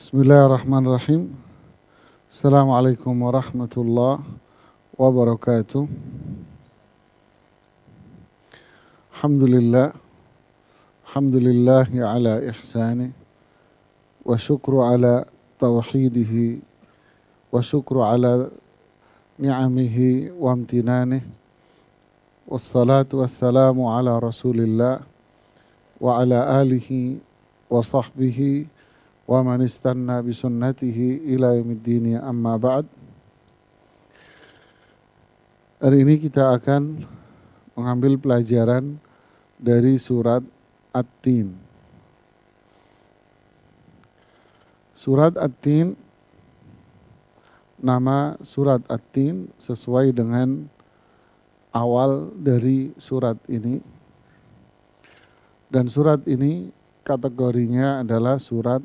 Bismillahirrahmanirrahim. Assalamualaikum warahmatullahi wabarakatuh. Alhamdulillah. Alhamdulillahi ala ihsani. Wa syukru ala tauhidihi. Wa syukru ala ni'amihi wa amtinanih. Wassalatu wassalamu ala rasulillah. Wa ala alihi wa sahbihi. Wa man istanna bisunnatihi ila yaumiddin amma ba'd. Hari ini kita akan mengambil pelajaran dari surat At-Tin. Surat At-Tin, nama surat At-Tin sesuai dengan awal dari surat ini. Dan surat ini kategorinya adalah surat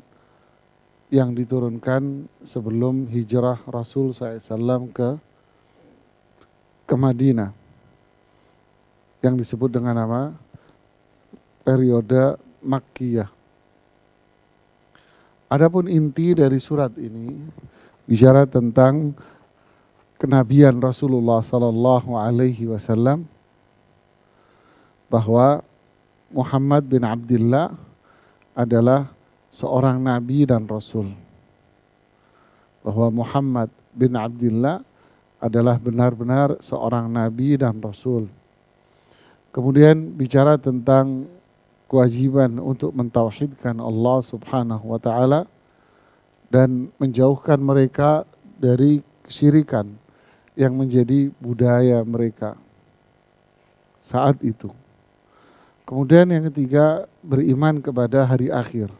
yang diturunkan sebelum hijrah Rasul SAW ke Madinah, yang disebut dengan nama periode Makkiyah. Adapun inti dari surat ini bicara tentang kenabian Rasulullah SAW, bahwa Muhammad bin Abdullah adalah seorang nabi dan rasul. Bahwa Muhammad bin Abdullah adalah benar-benar seorang nabi dan rasul. Kemudian bicara tentang kewajiban untuk mentauhidkan Allah Subhanahu wa taala dan menjauhkan mereka dari kesyirikan yang menjadi budaya mereka saat itu. Kemudian yang ketiga, beriman kepada hari akhir.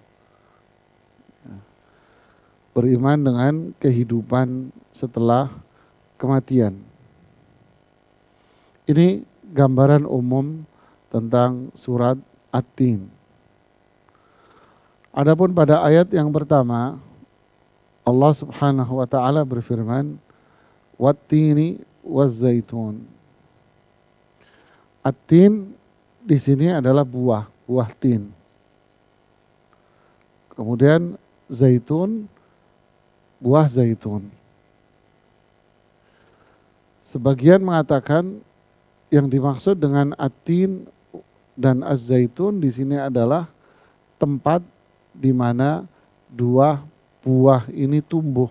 Beriman dengan kehidupan setelah kematian. Ini gambaran umum tentang surat At-Tin. Adapun pada ayat yang pertama, Allah Subhanahu wa taala berfirman, "Wat-tini waz-zaitun." At-Tin di sini adalah buah tin. Kemudian zaitun, buah zaitun. Sebagian mengatakan yang dimaksud dengan At-Tin dan Az-Zaitun di sini adalah tempat di mana dua buah ini tumbuh.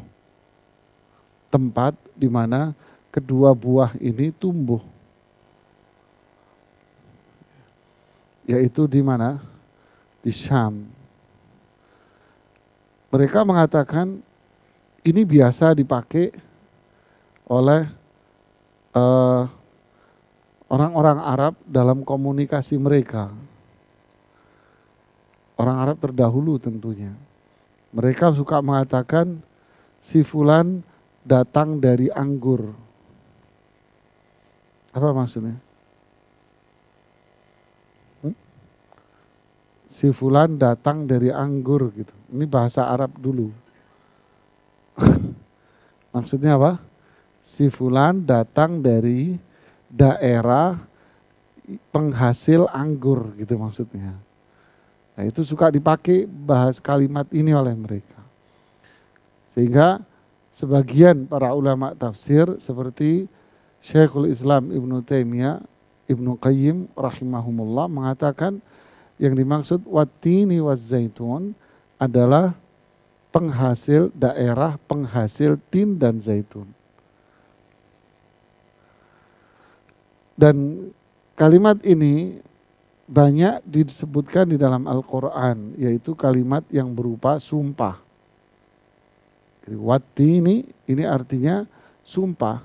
Tempat di mana kedua buah ini tumbuh. Yaitu di mana? Di Syam. Mereka mengatakan ini biasa dipakai oleh orang-orang Arab dalam komunikasi mereka. Orang Arab terdahulu tentunya. Mereka suka mengatakan si fulan datang dari anggur. Apa maksudnya? Si fulan datang dari anggur gitu. Ini bahasa Arab dulu. Maksudnya apa? Si fulan datang dari daerah penghasil anggur gitu maksudnya. Nah, itu suka dipakai bahas kalimat ini oleh mereka. Sehingga sebagian para ulama tafsir seperti Syekhul Islam Ibnu Taimiyah, Ibnu Qayyim rahimahumullah mengatakan yang dimaksud wat-tini waz-zaitun adalah penghasil daerah penghasil tin dan zaitun. Dan kalimat ini banyak disebutkan di dalam Al-Quran, yaitu kalimat yang berupa sumpah. Wat-tini ini artinya sumpah.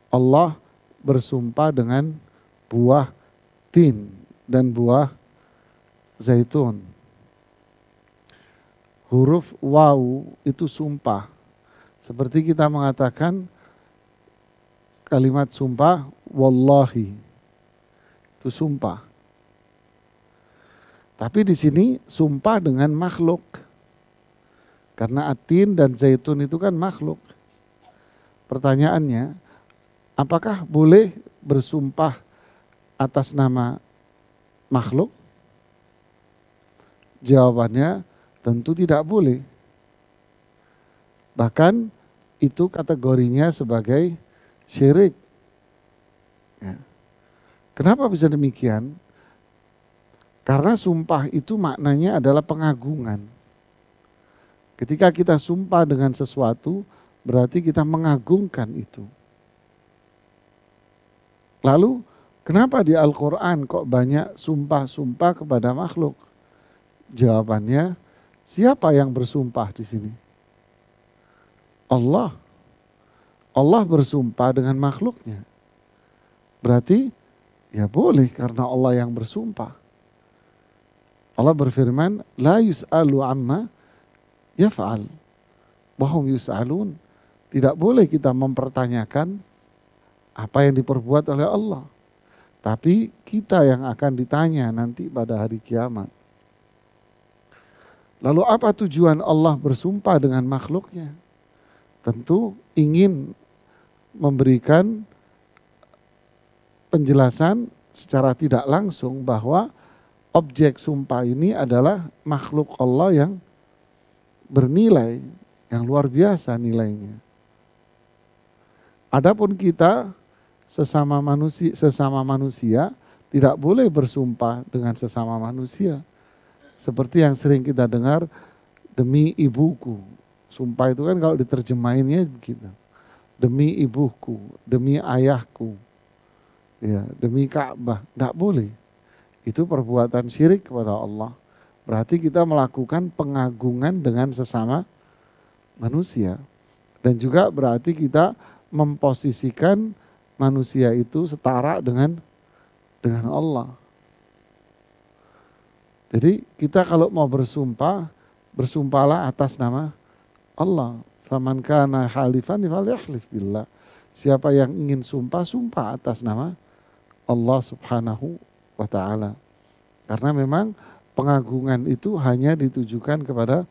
Allah bersumpah dengan buah tin dan buah zaitun. Huruf waw itu sumpah. Seperti kita mengatakan kalimat sumpah, wallahi. Itu sumpah. Tapi di sini sumpah dengan makhluk. Karena At-Tin dan zaitun itu kan makhluk. Pertanyaannya, apakah boleh bersumpah atas nama makhluk? Jawabannya tentu tidak boleh. Bahkan itu kategorinya sebagai syirik. Ya. Kenapa bisa demikian? Karena sumpah itu maknanya adalah pengagungan. Ketika kita sumpah dengan sesuatu, berarti kita mengagungkan itu. Lalu, kenapa di Al-Quran kok banyak sumpah-sumpah kepada makhluk? Jawabannya, siapa yang bersumpah di sini? Allah. Allah bersumpah dengan makhluknya. Berarti, ya boleh karena Allah yang bersumpah. Allah berfirman, la yus'alu amma yaf'al. Wahum yus'alun. Tidak boleh kita mempertanyakan apa yang diperbuat oleh Allah. Tapi kita yang akan ditanya nanti pada hari kiamat. Lalu apa tujuan Allah bersumpah dengan makhluknya? Tentu ingin memberikan penjelasan secara tidak langsung bahwa objek sumpah ini adalah makhluk Allah yang bernilai, yang luar biasa nilainya. Adapun kita sesama manusia tidak boleh bersumpah dengan sesama manusia. Seperti yang sering kita dengar, demi ibuku. Sumpah itu kan kalau diterjemahinnya begitu. Demi ibuku, demi ayahku, ya, demi Ka'bah. Tidak boleh. Itu perbuatan syirik kepada Allah. Berarti kita melakukan pengagungan dengan sesama manusia. Dan juga berarti kita memposisikan manusia itu setara dengan Allah. Jadi kita kalau mau bersumpah, bersumpahlah atas nama Allah. Faman kana halifan falyahlif billah. Siapa yang ingin sumpah, sumpah atas nama Allah Subhanahu wa ta'ala. Karena memang pengagungan itu hanya ditujukan kepada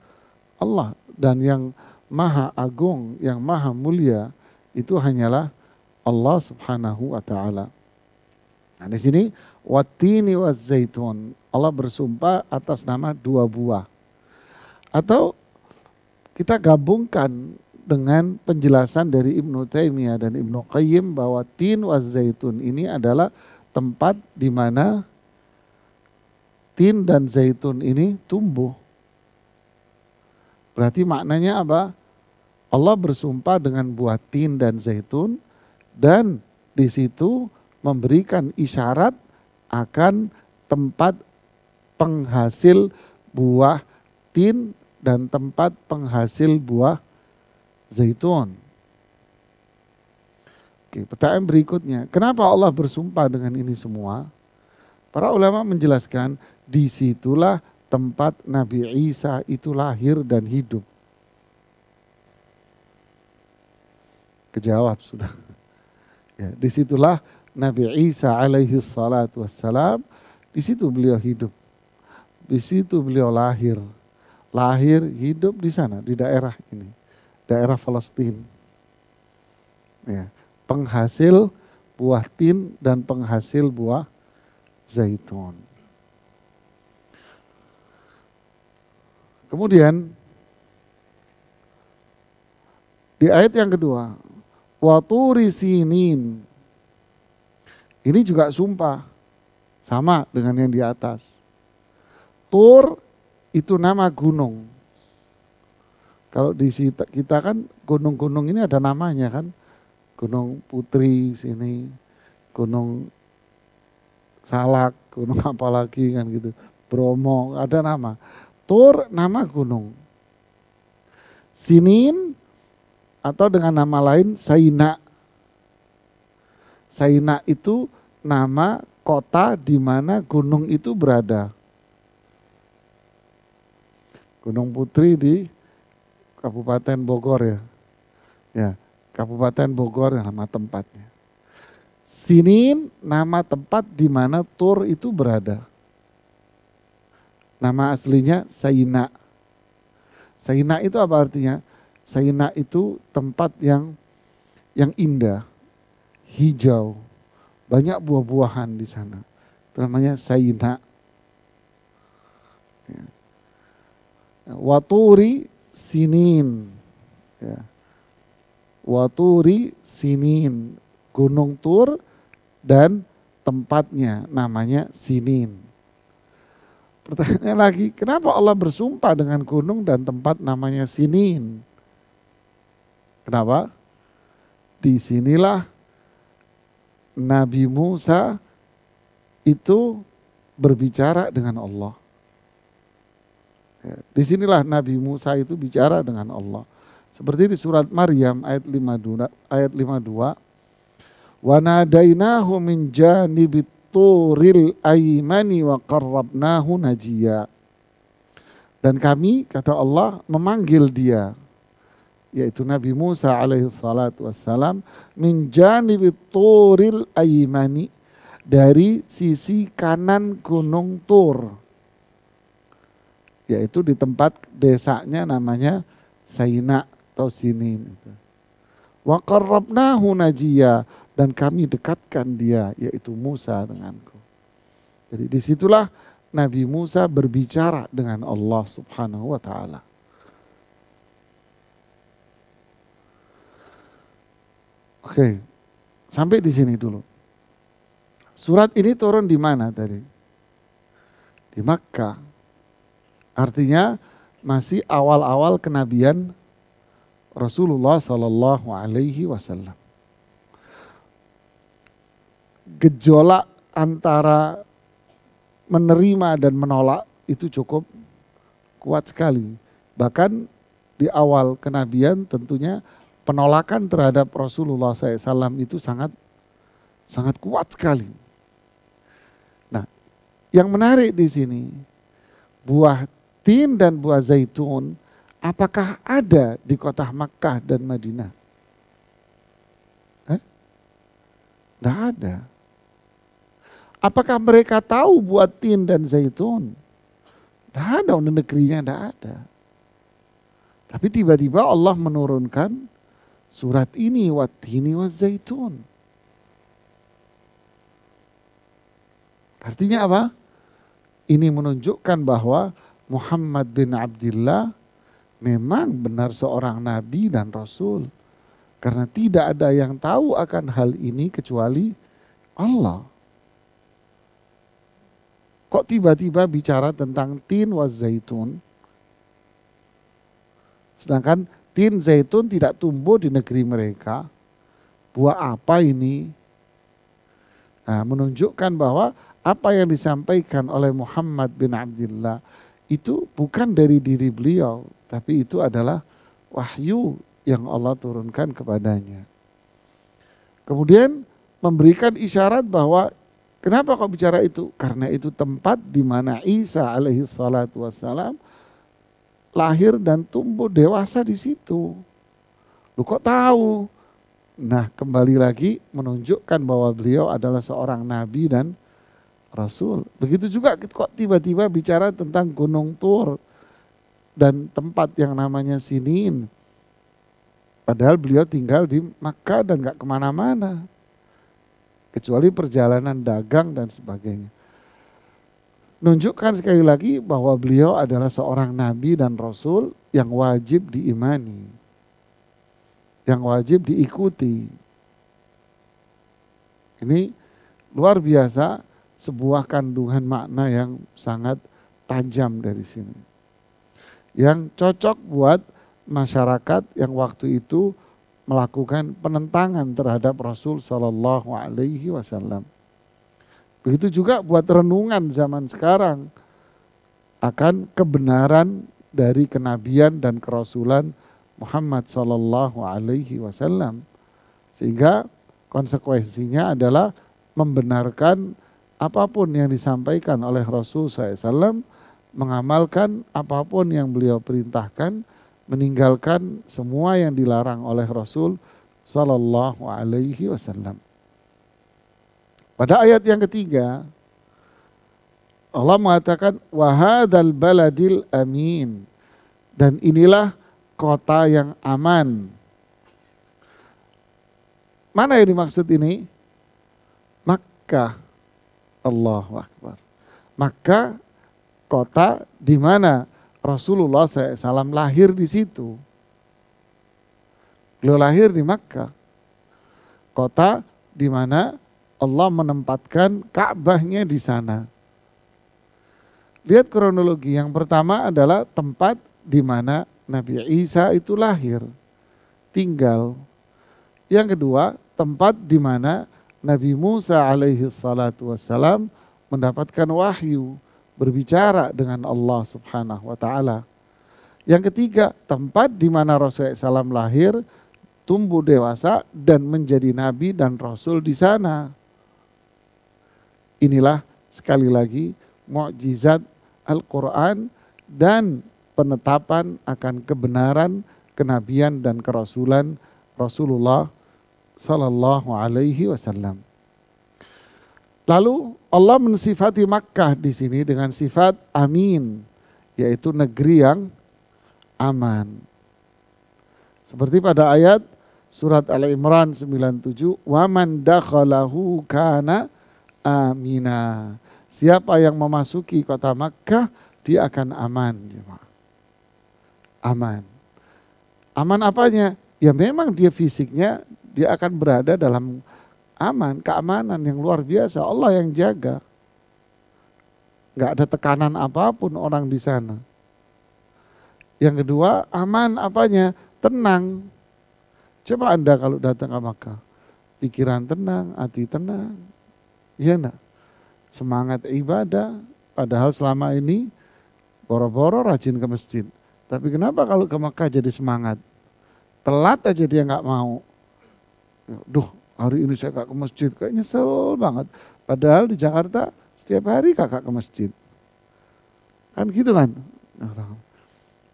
Allah. Dan yang maha agung, yang maha mulia itu hanyalah Allah Subhanahu wa ta'ala. Nah, di sini wattini wazzaitun. Allah bersumpah atas nama dua buah. Atau kita gabungkan dengan penjelasan dari Ibnu Taimiyah dan Ibnu Qayyim bahwa tin wazzaitun ini adalah tempat di mana tin dan zaitun ini tumbuh. Berarti maknanya apa? Allah bersumpah dengan buah tin dan zaitun dan di situ memberikan isyarat akan tempat penghasil buah tin dan tempat penghasil buah zaitun. Oke, pertanyaan berikutnya, kenapa Allah bersumpah dengan ini semua? Para ulama menjelaskan, disitulah tempat Nabi Isa itu lahir dan hidup. Kejawab sudah. Ya, disitulah Nabi Isa alaihi salatu wassalam, di situ beliau hidup. Di situ beliau lahir. Lahir, hidup di sana, di daerah ini. Daerah Palestina. Ya, penghasil buah tin dan penghasil buah zaitun. Kemudian di ayat yang kedua, wa turi sinin. Ini juga sumpah sama dengan yang di atas. Tur itu nama gunung. Kalau di kita kan gunung-gunung ini ada namanya kan. Gunung Putri sini, Gunung Salak, gunung apa lagi kan gitu. Bromo, ada nama. Tur nama gunung. Sinin atau dengan nama lain Saina. Saina itu nama kota di mana gunung itu berada. Gunung Putri di Kabupaten Bogor ya. Ya, Kabupaten Bogor nama tempatnya. Sinin nama tempat di mana Tur itu berada. Nama aslinya Saina. Saina itu apa artinya? Saina itu tempat yang indah, hijau, banyak buah-buahan di sana. Itu namanya Saina. Ya. Waturi sinin. Ya. Wa turi sinin, gunung Tur dan tempatnya namanya Sinin. Pertanyaan lagi, kenapa Allah bersumpah dengan gunung dan tempat namanya Sinin? Kenapa? Disinilah Nabi Musa itu berbicara dengan Allah. Ya, disinilah Nabi Musa itu bicara dengan Allah. Seperti di surat Maryam ayat 52. Wa nadainahu min janibit turil aymani wa qarrabnahu najiya. Dan kami, kata Allah, memanggil dia, yaitu Nabi Musa alaihi salatu wassalam, min janibit turil aymani, dari sisi kanan gunung Tur, yaitu di tempat desanya namanya Saina atau Sinin. Wa qarrabnahu najiya, dan kami dekatkan dia, yaitu Musa denganku. Jadi disitulah Nabi Musa berbicara dengan Allah subhanahu wa ta'ala. Oke, sampai di sini dulu. Surat ini turun di mana tadi? Di Makkah. Artinya masih awal-awal kenabian Rasulullah Sallallahu Alaihi Wasallam. Gejolak antara menerima dan menolak itu cukup kuat sekali. Bahkan di awal kenabian tentunya penolakan terhadap Rasulullah SAW itu sangat kuat sekali. Nah, yang menarik di sini, buah tin dan buah zaitun apakah ada di kota Makkah dan Madinah? Tidak ada. Apakah mereka tahu buah tin dan zaitun? Tidak ada, di negerinya tidak ada. Tapi tiba-tiba Allah menurunkan surat ini, wattini wa zaitun. Artinya apa? Ini menunjukkan bahwa Muhammad bin Abdullah memang benar seorang nabi dan rasul. Karena tidak ada yang tahu akan hal ini kecuali Allah. Kok tiba-tiba bicara tentang tin wa zaitun? Sedangkan tin zaitun tidak tumbuh di negeri mereka. Buah apa ini? Nah, menunjukkan bahwa apa yang disampaikan oleh Muhammad bin Abdullah itu bukan dari diri beliau, tapi itu adalah wahyu yang Allah turunkan kepadanya. Kemudian memberikan isyarat bahwa kenapa kau bicara itu? Karena itu tempat di mana Isa alaihi salatu wassalam lahir dan tumbuh dewasa di situ. Lu kok tahu? Nah, kembali lagi menunjukkan bahwa beliau adalah seorang nabi dan rasul. Begitu juga kok tiba-tiba bicara tentang Gunung Tur dan tempat yang namanya Sinin. Padahal beliau tinggal di Makkah dan gak kemana-mana. Kecuali perjalanan dagang dan sebagainya. Menunjukkan sekali lagi bahwa beliau adalah seorang nabi dan rasul yang wajib diimani. Yang wajib diikuti. Ini luar biasa, sebuah kandungan makna yang sangat tajam dari sini. Yang cocok buat masyarakat yang waktu itu melakukan penentangan terhadap Rasul Sallallahu Alaihi Wasallam. Begitu juga buat renungan zaman sekarang akan kebenaran dari kenabian dan kerasulan Muhammad Sallallahu Alaihi Wasallam, sehingga konsekuensinya adalah membenarkan apapun yang disampaikan oleh Rasul SAW, mengamalkan apapun yang beliau perintahkan, meninggalkan semua yang dilarang oleh Rasul Sallallahu Alaihi Wasallam. Pada ayat yang ketiga, Allah mengatakan wahadal baladil amin, dan inilah kota yang aman. Mana yang dimaksud ini? Makkah. Allahu Akbar. Makkah, kota di mana Rasulullah SAW lahir di situ. Beliau lahir di Makkah, kota di mana Allah menempatkan Ka'bahnya di sana. Lihat kronologi, yang pertama adalah tempat di mana Nabi Isa itu lahir, tinggal. Yang kedua, tempat di mana Nabi Musa alaihi salatu wassalam mendapatkan wahyu, berbicara dengan Allah subhanahu wa ta'ala. Yang ketiga, tempat di mana Rasulullah SAW lahir, tumbuh dewasa dan menjadi nabi dan rasul di sana. Inilah sekali lagi mukjizat Al-Quran dan penetapan akan kebenaran kenabian dan kerasulan Rasulullah Sallallahu Alaihi Wasallam. Lalu Allah mensifati Makkah di sini dengan sifat amin, yaitu negeri yang aman. Seperti pada ayat surat Al-Imran 97, wa man dakhalahu kana amina. Siapa yang memasuki kota Makkah, dia akan aman. Aman. Aman apanya? Ya memang dia fisiknya, dia akan berada dalam aman, keamanan yang luar biasa. Allah yang jaga. Nggak ada tekanan apapun orang di sana. Yang kedua, aman apanya? Tenang. Coba Anda kalau datang ke Makkah, pikiran tenang, hati tenang. Iya enggak? Semangat ibadah, padahal selama ini boro-boro rajin ke masjid. Tapi kenapa kalau ke Makkah jadi semangat? Telat aja dia nggak mau. Duh, hari ini saya gak ke masjid, kayak nyesel banget. Padahal di Jakarta setiap hari kakak ke masjid. Kan gitu kan?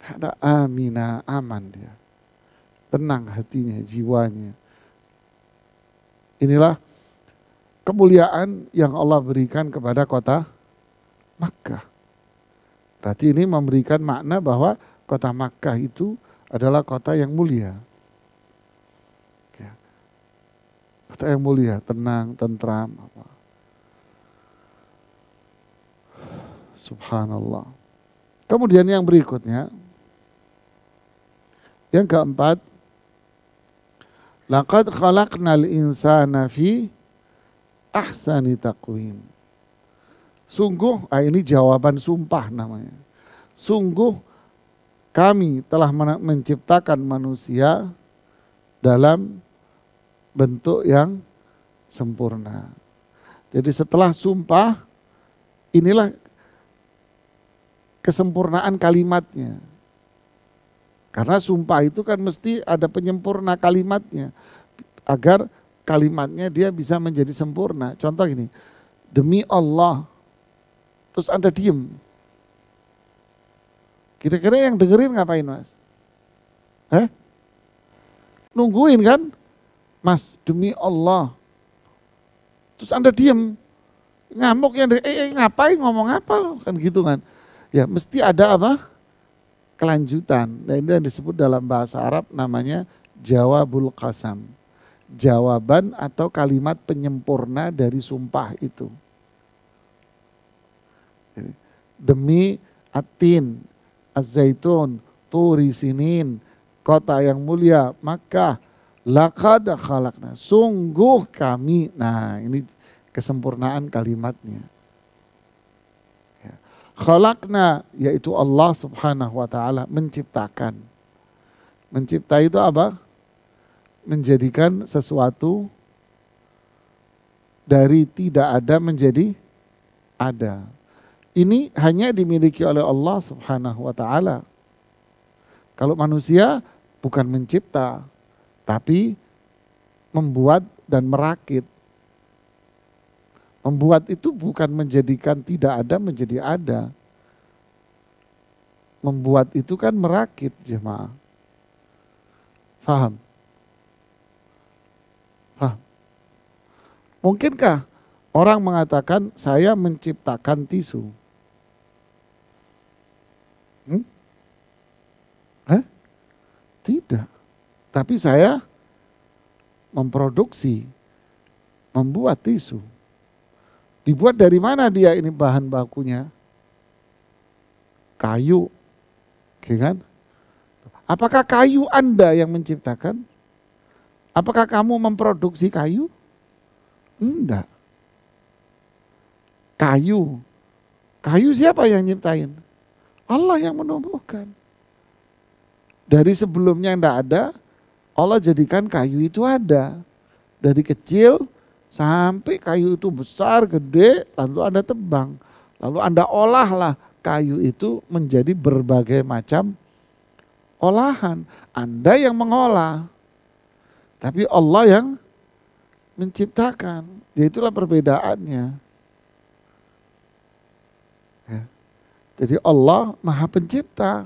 Ada amina, aman dia. Tenang hatinya, jiwanya. Inilah kemuliaan yang Allah berikan kepada kota Makkah. Berarti ini memberikan makna bahwa kota Makkah itu adalah kota yang mulia. Kota yang mulia, tenang, tentram. Subhanallah. Kemudian yang berikutnya, yang keempat, laqad khalaqnal insana fi ahsani taqwim. Sungguh, ini jawaban sumpah namanya. Sungguh kami telah menciptakan manusia dalam bentuk yang sempurna. Jadi setelah sumpah, inilah kesempurnaan kalimatnya. Karena sumpah itu kan mesti ada penyempurna kalimatnya. Agar kalimatnya dia bisa menjadi sempurna. Contoh gini, demi Allah, terus Anda diem. Kira-kira yang dengerin ngapain Mas? Nungguin kan? Mas, demi Allah. Terus Anda diem. Ngamuk yang ngapain ngomong apa lo? Kan gitu kan. Ya mesti ada apa? Kelanjutan. Nah ini yang disebut dalam bahasa Arab namanya jawabul qasam. Jawaban atau kalimat penyempurna dari sumpah itu. Demi Atin, Az-Zaitun, Turi Sinin, kota yang mulia, Makkah. Laqad khalaqna, sungguh kami. Nah ini kesempurnaan kalimatnya. Khalaqna, yaitu Allah subhanahu wa ta'ala menciptakan. Mencipta itu apa? Menjadikan sesuatu dari tidak ada menjadi ada. Ini hanya dimiliki oleh Allah subhanahu wa ta'ala. Kalau manusia bukan mencipta, tapi membuat dan merakit. Membuat itu bukan menjadikan tidak ada menjadi ada. Membuat itu kan merakit, jemaah. Paham? Paham? Mungkinkah orang mengatakan saya menciptakan tisu? Tidak. Tapi saya memproduksi, membuat tisu. Dibuat dari mana dia ini bahan bakunya? Kayu. Oke kan? Apakah kayu Anda yang menciptakan? Apakah kamu memproduksi kayu? Enggak. Kayu. Kayu siapa yang nyiptain? Allah yang menumbuhkan. Dari sebelumnya enggak ada, Allah jadikan kayu itu ada. Dari kecil sampai kayu itu besar, gede, lalu Anda tebang. Lalu Anda olahlah kayu itu menjadi berbagai macam olahan. Anda yang mengolah. Tapi Allah yang menciptakan. Itulah perbedaannya. Ya. Jadi Allah Maha Pencipta.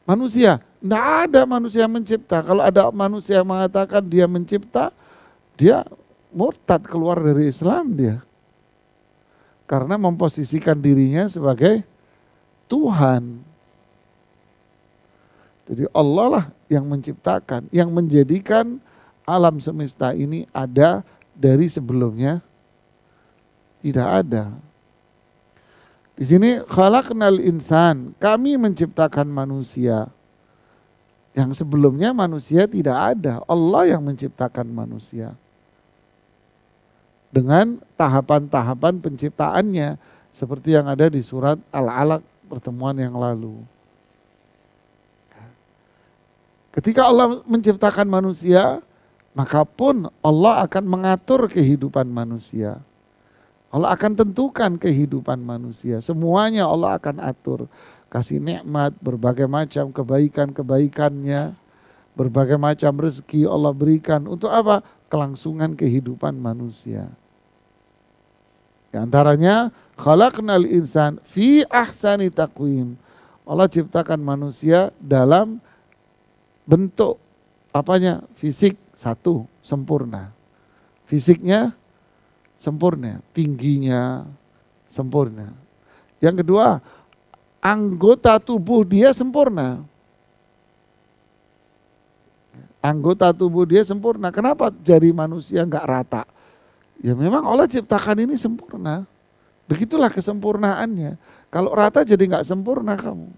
Manusia, tidak ada manusia yang mencipta. Kalau ada manusia yang mengatakan dia mencipta, dia murtad, keluar dari Islam dia. Karena memposisikan dirinya sebagai Tuhan. Jadi Allah lah yang menciptakan, yang menjadikan alam semesta ini ada dari sebelumnya tidak ada. Di sini khalaqnal insan, kami menciptakan manusia. Yang sebelumnya manusia tidak ada, Allah yang menciptakan manusia. Dengan tahapan-tahapan penciptaannya seperti yang ada di surat Al-Alaq pertemuan yang lalu. Ketika Allah menciptakan manusia, maka pun Allah akan mengatur kehidupan manusia. Allah akan tentukan kehidupan manusia. Semuanya Allah akan atur. Kasih nikmat, berbagai macam kebaikan-kebaikannya. Berbagai macam rezeki Allah berikan. Untuk apa? Kelangsungan kehidupan manusia. Di antaranya, khalaqnal insan fi ahsani taqwim. Allah ciptakan manusia dalam bentuk apanya? Fisik satu, sempurna. Fisiknya sempurna, tingginya sempurna. Yang kedua, anggota tubuh dia sempurna. Anggota tubuh dia sempurna. Kenapa jari manusia enggak rata? Ya memang Allah ciptakan ini sempurna. Begitulah kesempurnaannya. Kalau rata jadi enggak sempurna kamu.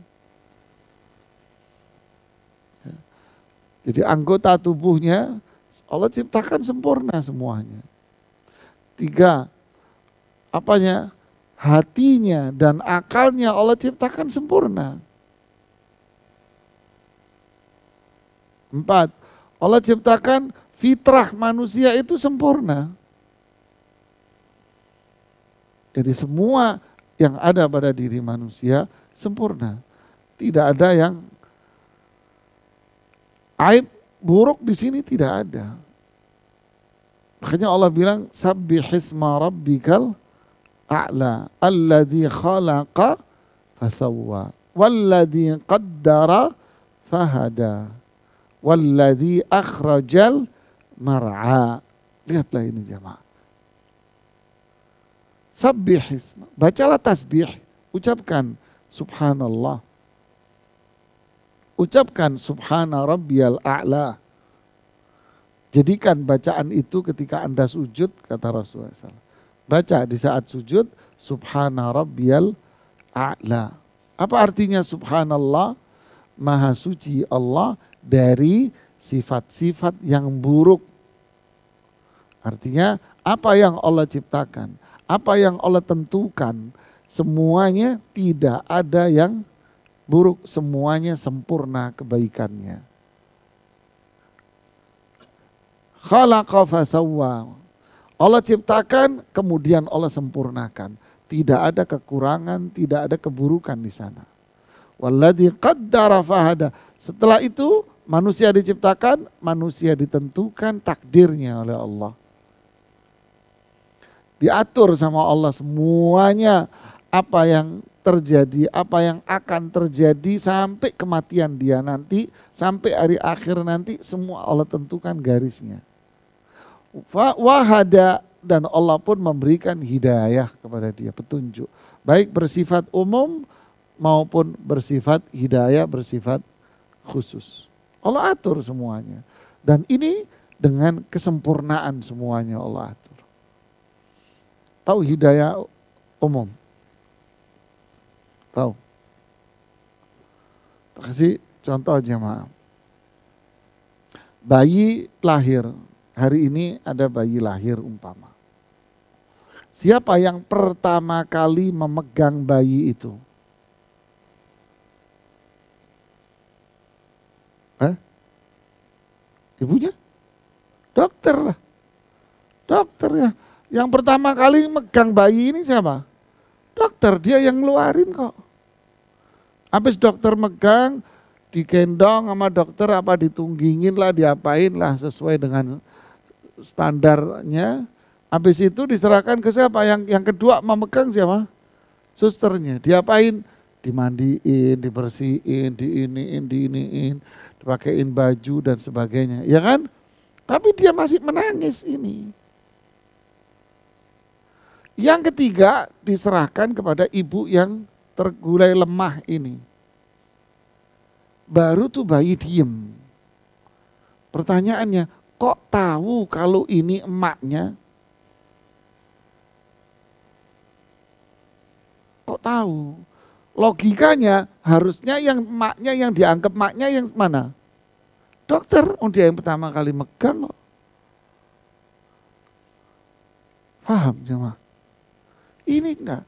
Jadi anggota tubuhnya Allah ciptakan sempurna semuanya. 3, apanya? Hatinya dan akalnya Allah ciptakan sempurna. 4, Allah ciptakan fitrah manusia itu sempurna. Jadi semua yang ada pada diri manusia sempurna. Tidak ada yang aib buruk di sini, tidak ada. Makanya Allah bilang sabbihisma rabbikal a'la alladzi khalaqa fasawwa walladzi qaddara fahada walladzi akhrajal mar'a. Lihatlah ini jemaah. Sabbihisma, bacalah tasbih, ucapkan subhanallah. Ucapkan subhana rabbiyal a'la. Jadikan bacaan itu ketika Anda sujud, kata Rasulullah SAW. Baca di saat sujud, subhana rabbiyal a'la. Apa artinya subhanallah? Maha suci Allah dari sifat-sifat yang buruk. Artinya apa yang Allah ciptakan, apa yang Allah tentukan, semuanya tidak ada yang buruk, semuanya sempurna kebaikannya. Khalaqa fasawwa. Allah ciptakan, kemudian Allah sempurnakan. Tidak ada kekurangan, tidak ada keburukan di sana. Walladzi qaddara fahada. Setelah itu manusia diciptakan, manusia ditentukan takdirnya oleh Allah. Diatur sama Allah semuanya, apa yang terjadi, apa yang akan terjadi sampai kematian dia nanti, sampai hari akhir nanti, semua Allah tentukan garisnya. Wahada, dan Allah pun memberikan hidayah kepada dia, petunjuk. Baik bersifat umum maupun bersifat hidayah, bersifat khusus. Allah atur semuanya. Dan ini dengan kesempurnaan semuanya Allah atur. Tahu hidayah umum? Tahu? Kasih contoh aja, maaf. Bayi lahir, hari ini ada bayi lahir umpama. Siapa yang pertama kali memegang bayi itu? Ibunya? Dokter lah. Dokter ya. Yang pertama kali megang bayi ini siapa? Dokter, dia yang ngeluarin kok. Habis dokter megang, digendong sama dokter apa ditunggingin lah, diapain lah sesuai dengan standarnya. Habis itu diserahkan ke siapa? Yang kedua memegang siapa? Susternya. Diapain? Dimandiin, dibersihin, diiniin, dipakein baju dan sebagainya. Ya kan? Tapi dia masih menangis ini. Yang ketiga diserahkan kepada ibu yang tergulai lemah ini. Baru tuh bayi diem. Pertanyaannya, kok tahu kalau ini emaknya? Kok tahu? Logikanya harusnya yang emaknya, yang dianggap emaknya yang mana? Dokter, dia yang pertama kali megang kok. Paham jemaah? Ini enggak.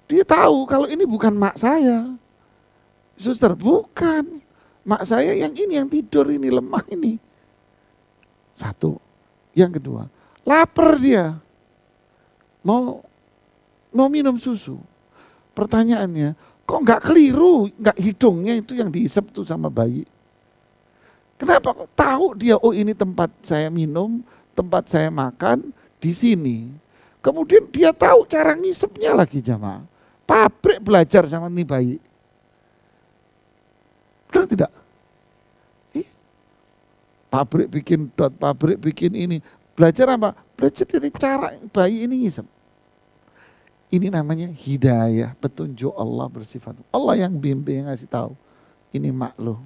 Dia tahu kalau ini bukan mak saya. Suster, bukan. Mak saya yang ini, yang tidur ini, lemah ini. Satu. Yang kedua, lapar dia. Mau minum susu. Pertanyaannya, kok enggak keliru, enggak hidungnya itu yang diisep tuh sama bayi. Kenapa kok tahu dia, oh ini tempat saya minum, tempat saya makan, di sini. Kemudian dia tahu cara ngisepnya lagi jamaah. Pabrik belajar sama nih bayi. Benar tidak? Pabrik bikin dot, pabrik bikin ini. Belajar apa? Belajar dari cara bayi ini ngisep. Ini namanya hidayah, petunjuk Allah bersifat. Allah yang bimbing, yang ngasih tahu. Ini mak lo,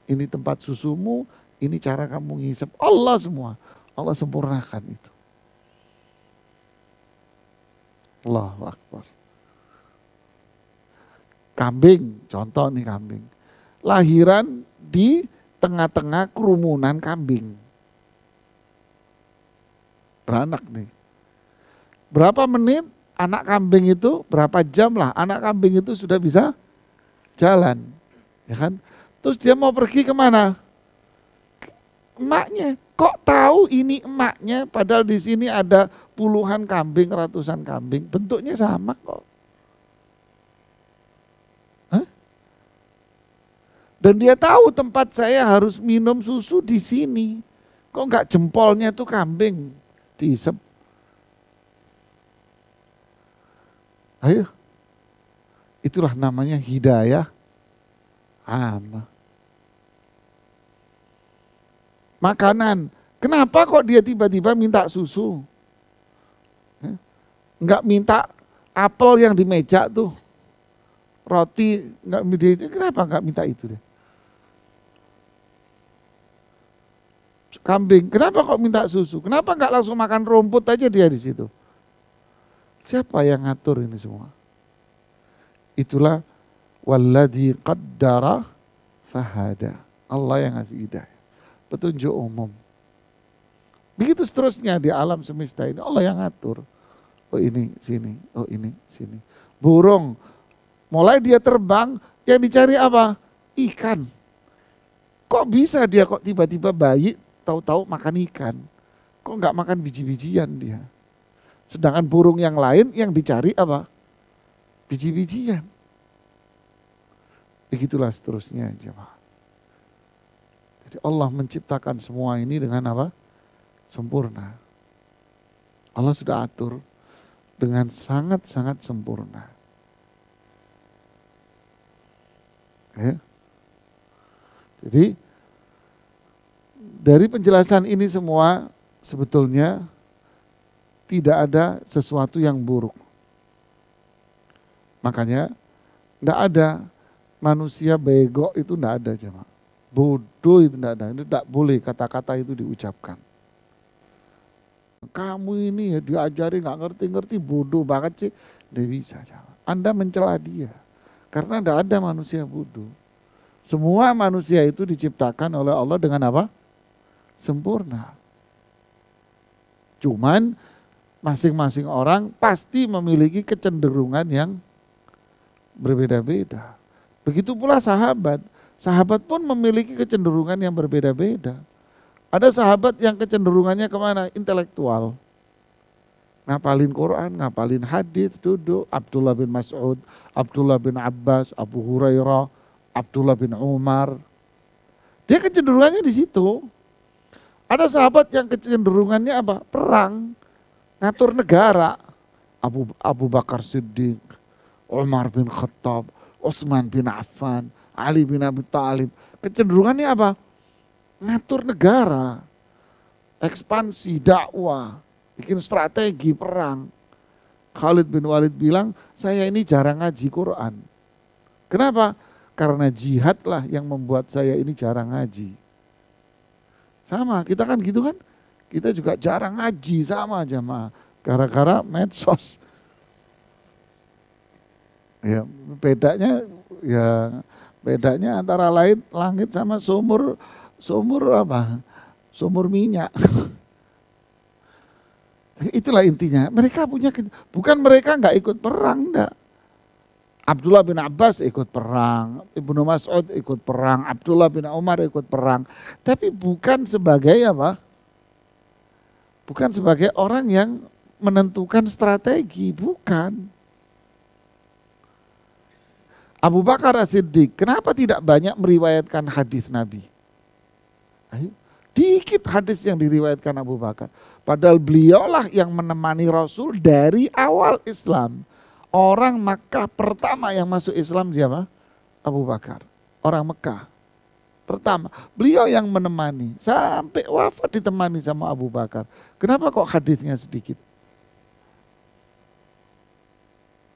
ini tempat susumu, ini cara kamu ngisep. Allah semua. Allah sempurnakan itu. Allahu Akbar. Kambing, contoh nih kambing. Lahiran di tengah-tengah kerumunan kambing. Beranak nih. Berapa menit anak kambing itu, berapa jam lah anak kambing itu sudah bisa jalan. Ya kan? Terus dia mau pergi kemana? Emaknya. Kok tahu ini emaknya padahal di sini ada puluhan kambing, ratusan kambing. Bentuknya sama kok. Hah? Dan dia tahu tempat saya harus minum susu di sini. Kok enggak jempolnya tuh kambing diisep. Ayo. Itulah namanya hidayah amma. Makanan. Kenapa kok dia tiba-tiba minta susu? Enggak minta apel yang di meja tuh. Roti, kenapa enggak minta itu deh? Kambing, kenapa kok minta susu? Kenapa enggak langsung makan rumput aja dia di situ? Siapa yang ngatur ini semua? Itulah walladzi qaddara fahada. Allah yang ngasih hidayah. Petunjuk umum. Begitu seterusnya di alam semesta ini Allah yang ngatur. Oh ini sini, oh ini sini. Burung, mulai dia terbang, yang dicari apa? Ikan. Kok bisa dia kok tiba-tiba bayi tahu-tahu makan ikan? Kok nggak makan biji-bijian dia? Sedangkan burung yang lain yang dicari apa? Biji-bijian. Begitulah seterusnya jemaah. Jadi Allah menciptakan semua ini dengan apa? Sempurna. Allah sudah atur dengan sangat-sangat sempurna. Ya. Jadi dari penjelasan ini semua sebetulnya tidak ada sesuatu yang buruk. Makanya tidak ada manusia bego itu tidak ada jemaah. Bodoh itu tidak ada. Itu tidak boleh kata-kata itu diucapkan. Kamu ini ya diajari nggak ngerti-ngerti, bodoh banget sih. Tidak bisa. Anda mencela dia. Karena tidak ada manusia bodoh. Semua manusia itu diciptakan oleh Allah dengan apa? Sempurna. Cuman masing-masing orang pasti memiliki kecenderungan yang berbeda-beda. Begitu pula sahabat. Sahabat pun memiliki kecenderungan yang berbeda-beda. Ada sahabat yang kecenderungannya kemana? Intelektual. Ngapalin Quran, ngapalin hadis, duduk. Abdullah bin Mas'ud, Abdullah bin Abbas, Abu Hurairah, Abdullah bin Umar. Dia kecenderungannya di situ. Ada sahabat yang kecenderungannya apa? Perang, ngatur negara. Abu Bakar Siddiq, Umar bin Khattab, Utsman bin Affan, Ali bin Abi Thalib. Kecenderungannya apa? Ngatur negara, ekspansi, dakwah, bikin strategi perang. Khalid bin Walid bilang, saya ini jarang ngaji Quran. Kenapa? Karena jihadlah yang membuat saya ini jarang ngaji. Sama, kita kan gitu kan? Kita juga jarang ngaji sama jamaah. Gara-gara medsos. Ya, bedanya antara lain langit sama sumur apa? Sumur minyak. Itulah intinya. Mereka bukan mereka nggak ikut perang, enggak. Abdullah bin Abbas ikut perang, Ibnu Mas'ud ikut perang, Abdullah bin Umar ikut perang. Tapi bukan sebagai apa? Bukan sebagai orang yang menentukan strategi, bukan. Abu Bakar As-Siddiq, kenapa tidak banyak meriwayatkan hadis Nabi? Ayo, dikit hadis yang diriwayatkan Abu Bakar. Padahal beliaulah yang menemani Rasul dari awal Islam. Orang Makkah pertama yang masuk Islam siapa? Abu Bakar. Orang Mekah pertama. Beliau yang menemani. Sampai wafat ditemani sama Abu Bakar. Kenapa kok hadisnya sedikit?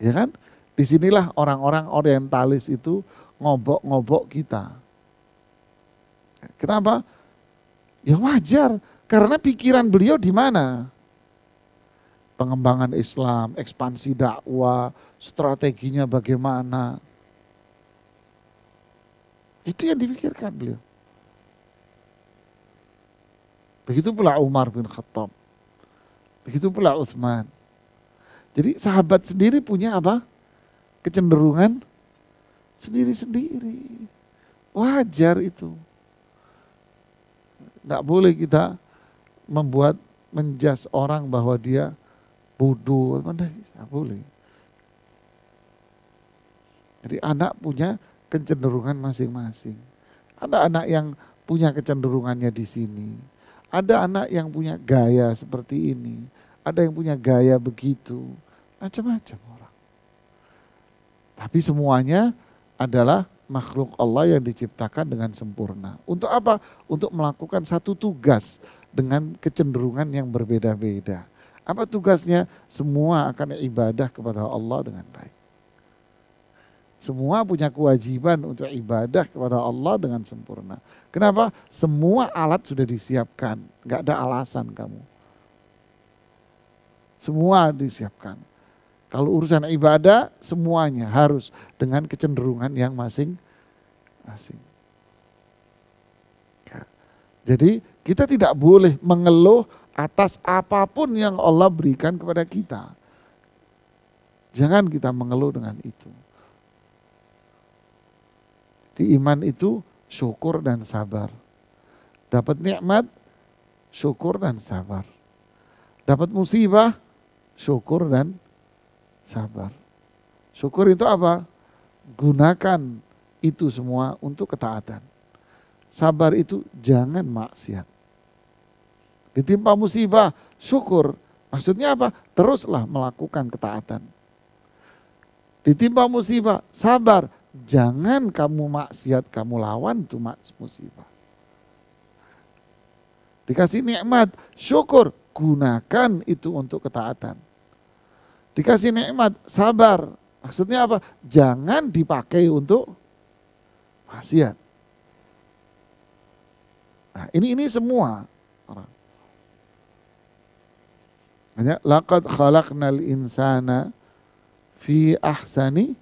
Ya kan? Disinilah orang-orang orientalis itu ngobok-ngobok kita. Kenapa? Ya wajar. Karena pikiran beliau di mana? Pengembangan Islam, ekspansi dakwah, strateginya bagaimana. Itu yang dipikirkan beliau. Begitu pula Umar bin Khattab. Begitu pula Utsman. Jadi sahabat sendiri punya apa? Kecenderungan sendiri-sendiri. Wajar itu. Nggak boleh kita menjas orang bahwa dia bodoh, tidak boleh. Jadi anak punya kecenderungan masing-masing. Ada anak yang punya kecenderungannya di sini. Ada anak yang punya gaya seperti ini. Ada yang punya gaya begitu. Macam-macam orang. Tapi semuanya adalah makhluk Allah yang diciptakan dengan sempurna. Untuk apa? Untuk melakukan satu tugas dengan kecenderungan yang berbeda-beda. Apa tugasnya? Semua akan ibadah kepada Allah dengan baik. Semua punya kewajiban untuk ibadah kepada Allah dengan sempurna. Kenapa? Semua alat sudah disiapkan. Gak ada alasan kamu. Semua disiapkan. Kalau urusan ibadah, semuanya harus dengan kecenderungan yang masing-masing. Jadi kita tidak boleh mengeluh atas apapun yang Allah berikan kepada kita. Jangan kita mengeluh dengan itu. Di iman itu syukur dan sabar. Dapat nikmat, syukur dan sabar. Dapat musibah, syukur dan sabar. Syukur itu apa? Gunakan itu semua untuk ketaatan. Sabar itu jangan maksiat. Ditimpa musibah, syukur. Maksudnya apa? Teruslah melakukan ketaatan. Ditimpa musibah, sabar. Jangan kamu maksiat, kamu lawan itu musibah. Dikasih nikmat, syukur. Gunakan itu untuk ketaatan. Dikasih nikmat, sabar. Maksudnya apa? Jangan dipakai untuk maksiat. Nah, ini semua orang. Hanya laqad khalaqnal insana fi ahsani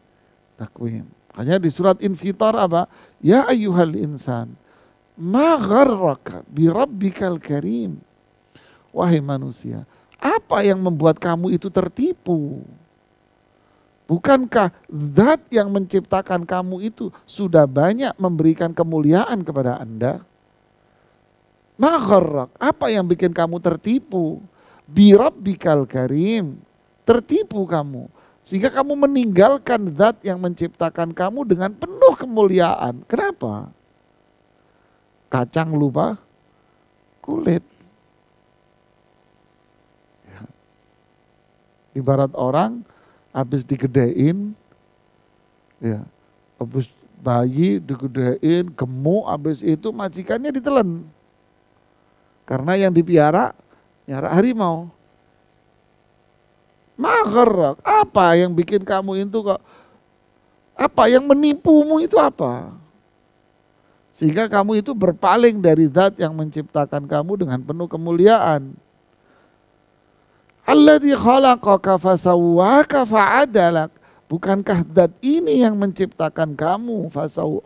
taqwim. Hanya di surat Infitar apa? Ya ayyuhal insan, ma gharraka bi rabbikal karim. Wahai manusia, Apa yang membuat kamu itu tertipu? Bukankah zat yang menciptakan kamu itu sudah banyak memberikan kemuliaan kepada Anda? Ma gharrak, apa yang bikin kamu tertipu? Bi rabbikal karim, tertipu kamu. Sehingga kamu meninggalkan zat yang menciptakan kamu dengan penuh kemuliaan. Kenapa? Kacang lupa kulit. Ya. Ibarat orang habis digedein, ya, habis bayi digedein, gemuk, habis itu majikannya ditelan. Karena yang dipiara, nyara harimau. Magharak, apa yang bikin kamu itu kok, apa yang menipumu itu apa? Sehingga kamu itu berpaling dari zat yang menciptakan kamu dengan penuh kemuliaan. Alladzi khalaqaka fasawwaka fa'adalak. Bukankah zat ini yang menciptakan kamu?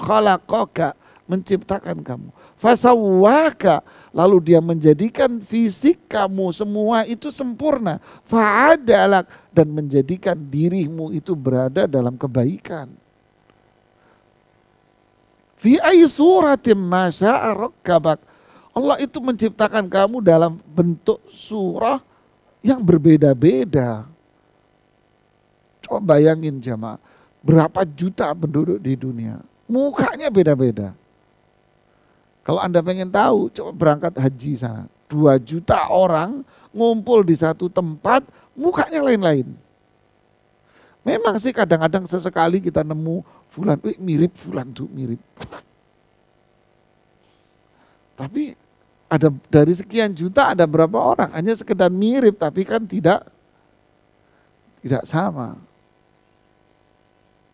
Khalaqaka, menciptakan kamu. Fasawwaka, lalu dia menjadikan fisik kamu semua itu sempurna. Fa'adalak, dan menjadikan dirimu itu berada dalam kebaikan. Fi ayyi suratin ma syaa rakkabak. Allah itu menciptakan kamu dalam bentuk surah yang berbeda-beda. Coba bayangin jemaah, berapa juta penduduk di dunia, mukanya beda-beda. Kalau Anda pengen tahu, coba berangkat haji sana. 2 juta orang ngumpul di satu tempat, mukanya lain-lain. Memang sih kadang-kadang sesekali kita nemu fulan, mirip fulan tuh, mirip. Tapi ada dari sekian juta ada berapa orang hanya sekedar mirip tapi kan tidak sama.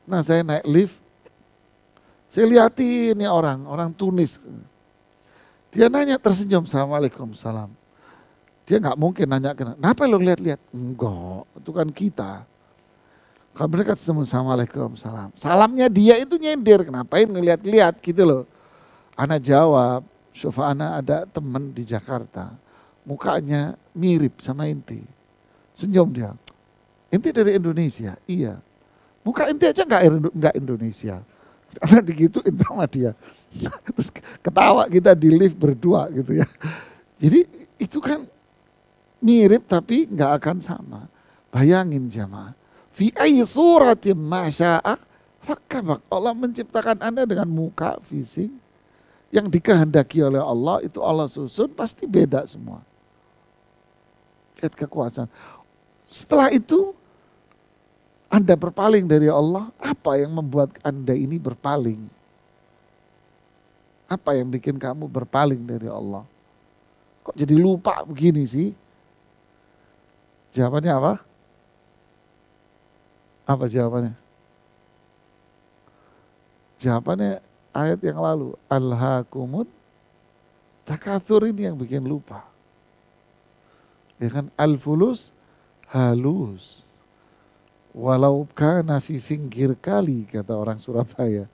Nah saya naik lift, saya lihatin nih orang Tunis. Dia nanya tersenyum, Assalamualaikum salam. Dia nggak mungkin nanya kenapa lo lihat-lihat? Enggak, itu kan kita. Kalau mereka tersenyum, Assalamualaikum salam. Salamnya dia itu nyindir, kenapain ngeliat-lihat gitu loh. Ana jawab, Sofa ana ada teman di Jakarta, mukanya mirip sama inti. Senyum dia. Inti dari Indonesia? Iya. Muka inti aja enggak Indonesia. Karena digituin sama dia. Terus ketawa kita di lift berdua gitu ya. Jadi itu kan mirip tapi enggak akan sama. Bayangin jamaah. Fi ayyi suratin ma syaa rakkabak. Allah menciptakan Anda dengan muka, fisik yang dikehendaki oleh Allah, itu Allah susun pasti beda semua. Lihat kekuasaan. Setelah itu Anda berpaling dari Allah, apa yang membuat Anda ini berpaling? Apa yang bikin kamu berpaling dari Allah? Kok jadi lupa begini sih? Jawabannya apa? Apa jawabannya? Jawabannya ayat yang lalu, alhaakumut takatsur, ini yang bikin lupa. Ya kan, al-fulus halus. Walau kana fi pinggir kali, kata orang Surabaya.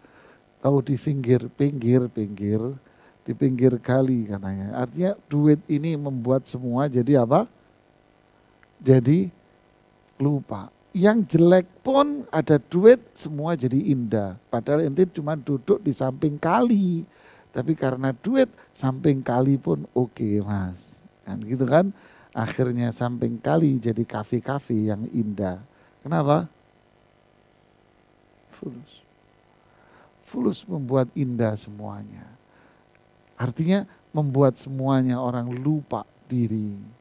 Tahu di pinggir, di pinggir kali katanya. Artinya duit ini membuat semua jadi apa? Jadi lupa. Yang jelek pun ada duit, semua jadi indah. Padahal ente cuma duduk di samping kali. Tapi karena duit, samping kali pun oke, mas. Kan gitu kan. Akhirnya samping kali jadi kafe-kafe yang indah. Kenapa? Fulus. Fulus membuat indah semuanya. Artinya membuat semuanya orang lupa diri.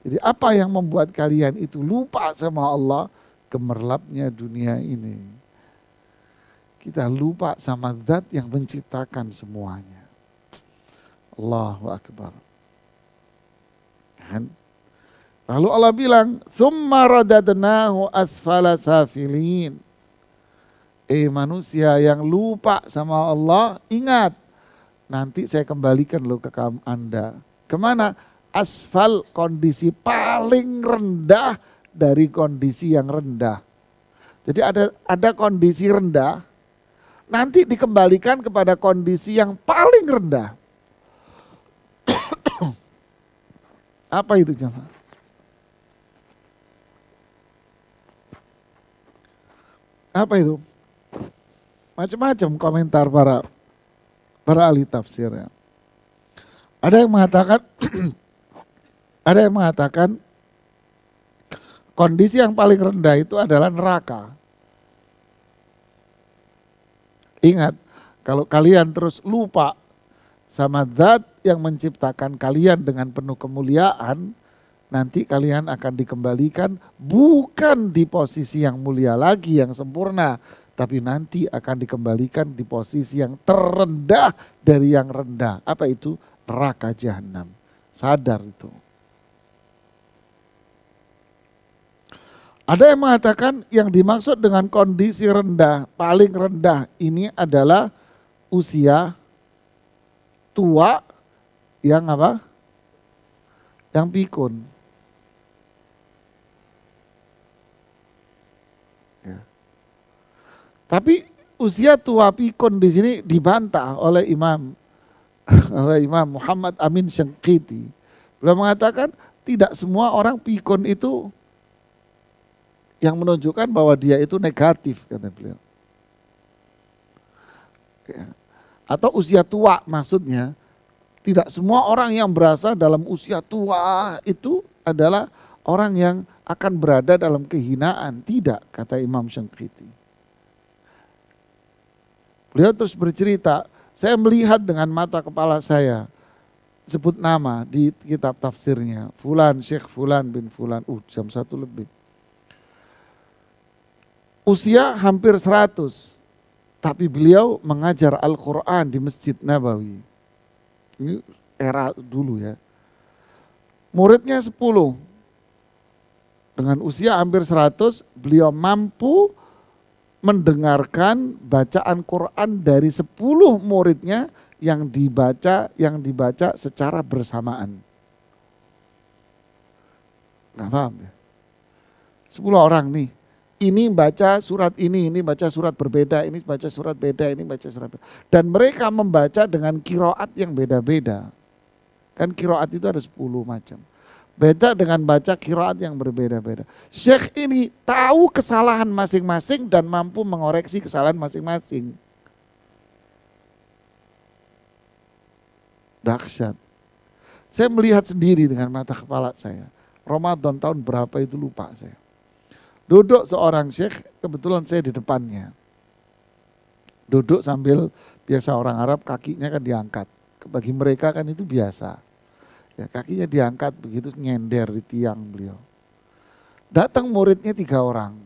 Jadi apa yang membuat kalian itu lupa sama Allah? Gemerlapnya dunia ini. Kita lupa sama zat yang menciptakan semuanya. Allahu Akbar. Kan? Lalu Allah bilang, "Tsumma radadnahu asfala safilin." Manusia yang lupa sama Allah, ingat. Nanti saya kembalikan lo ke Anda. Kemana? Asfal, kondisi paling rendah dari kondisi yang rendah. Jadi ada kondisi rendah, nanti dikembalikan kepada kondisi yang paling rendah. Apa itu jemaah? Apa itu? Macam-macam komentar para ahli tafsir ya. Ada yang mengatakan ada yang mengatakan kondisi yang paling rendah itu adalah neraka. Ingat, kalau kalian terus lupa sama zat yang menciptakan kalian dengan penuh kemuliaan, nanti kalian akan dikembalikan bukan di posisi yang mulia lagi, yang sempurna, tapi nanti akan dikembalikan di posisi yang terendah dari yang rendah. Apa itu? Neraka jahanam. Sadar itu. Ada yang mengatakan yang dimaksud dengan kondisi rendah, paling rendah ini adalah usia tua yang apa? Yang pikun. Ya. Tapi usia tua pikun di sini dibantah oleh Imam Muhammad Amin Syangqiti. Beliau mengatakan tidak semua orang pikun itu yang menunjukkan bahwa dia itu negatif, kata beliau. Ya. Atau usia tua maksudnya, tidak semua orang yang berasal dalam usia tua itu adalah orang yang akan berada dalam kehinaan. Tidak, kata Imam Syangqiti. Beliau terus bercerita, saya melihat dengan mata kepala saya, sebut nama di kitab tafsirnya, Fulan, Syekh Fulan bin Fulan, jam 1 lebih. Usia hampir 100, tapi beliau mengajar Al-Quran di Masjid Nabawi. Ini era dulu ya. Muridnya 10. Dengan usia hampir 100, beliau mampu mendengarkan bacaan Quran dari 10 muridnya yang dibaca secara bersamaan. Nggak paham ya? 10 orang nih. Ini baca surat ini baca surat berbeda, ini baca surat beda, ini baca surat beda. Dan mereka membaca dengan kiroat yang beda-beda. Kan kiroat itu ada 10 macam. Beda dengan baca kiroat yang berbeda-beda. Syekh ini tahu kesalahan masing-masing dan mampu mengoreksi kesalahan masing-masing. Dahsyat. Saya melihat sendiri dengan mata kepala saya. Ramadan tahun berapa itu lupa saya. Duduk seorang syekh, kebetulan saya di depannya. Duduk sambil biasa orang Arab kakinya kan diangkat. Bagi mereka kan itu biasa. Ya, kakinya diangkat begitu nyender di tiang beliau. Datang muridnya 3 orang.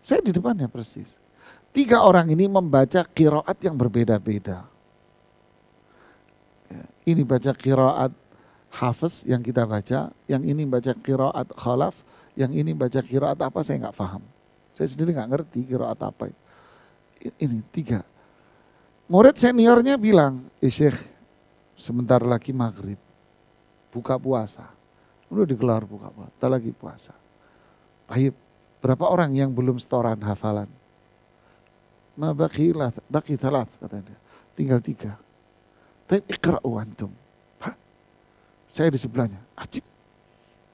Saya di depannya persis. 3 orang ini membaca qiraat yang berbeda-beda. Ya, ini baca qiraat Hafiz yang kita baca, yang ini baca qiraat Khalaf, yang ini baca qiraat apa saya nggak paham. Saya sendiri nggak ngerti qiraat apa itu. Ini 3. Murid seniornya bilang, Syekh sebentar lagi maghrib, buka puasa. Udah digelar buka puasa, tak lagi puasa. Baik, berapa orang yang belum setoran hafalan? Baki talat katanya, tinggal 3. Tapi iqra'u antum. Saya di sebelahnya, ajib.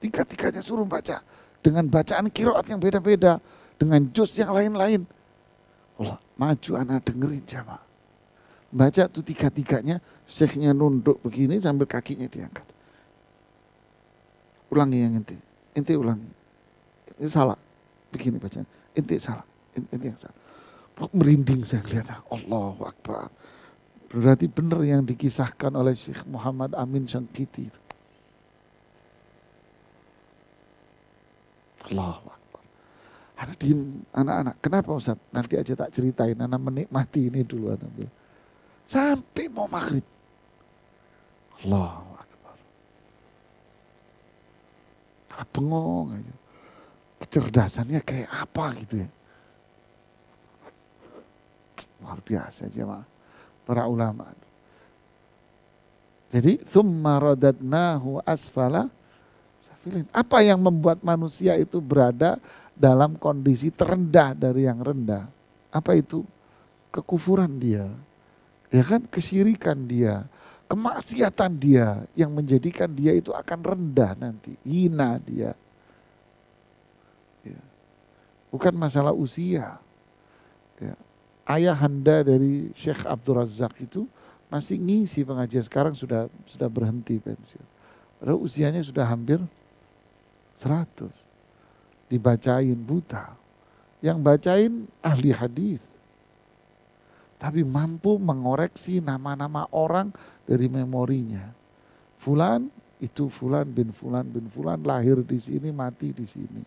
3-3-nya suruh baca. Dengan bacaan qiraat yang beda-beda. Dengan juz yang lain-lain. Allah, maju anak dengerin jamaah. Baca tuh 3-3-nya, syekhnya nunduk begini sambil kakinya diangkat. Ulangi yang inti ulangi. Ini salah, begini bacaan. Inti salah, inti yang salah. Merinding saya lihat, Allahu Akbar. Berarti benar yang dikisahkan oleh Syekh Muhammad Amin Syangqiti itu. Allahu Akbar. Anak diem, anak-anak. Kenapa Ustaz? Nanti aja tak ceritain. Anak menikmati ini dulu. Anak bilang. Sampai mau maghrib. Allahu Akbar. Anak bengong aja. Kecerdasannya kayak apa gitu ya. Luar biasa jemaah. Para ulama. Jadi, thumma radadnahu asfala. Apa yang membuat manusia itu berada dalam kondisi terendah dari yang rendah? Apa itu? Kekufuran dia. Ya kan? Kesyirikan dia. Kemaksiatan dia yang menjadikan dia itu akan rendah nanti. Hina dia. Ya. Bukan masalah usia. ayahanda dari Syekh Abdul Razak itu masih ngisi pengajian, sekarang sudah berhenti pensiun. Padahal usianya sudah hampir 100. Dibacain buta. Yang bacain ahli hadis. Tapi mampu mengoreksi nama-nama orang dari memorinya. Fulan itu Fulan bin Fulan lahir di sini, mati di sini.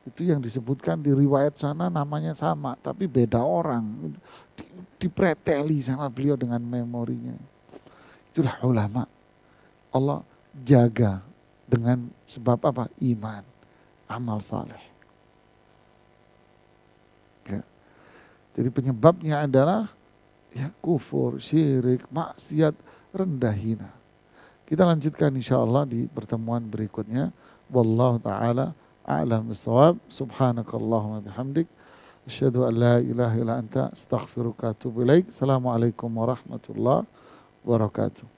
Itu yang disebutkan di riwayat sana namanya sama, tapi beda orang. Dipreteli sama beliau dengan memorinya. Itulah ulama. Allah jaga dengan sebab apa? Iman, amal saleh. Ya. Jadi penyebabnya adalah ya kufur, syirik, maksiat, rendah hina. Kita lanjutkan insya Allah di pertemuan berikutnya. Wallahu ta'ala a'lam bissawab. Subhanakallahumma bihamdik. Asyhadu an la ilaha illa anta astaghfiruka wa atubu ilaik. Assalamualaikum warahmatullahi wabarakatuh.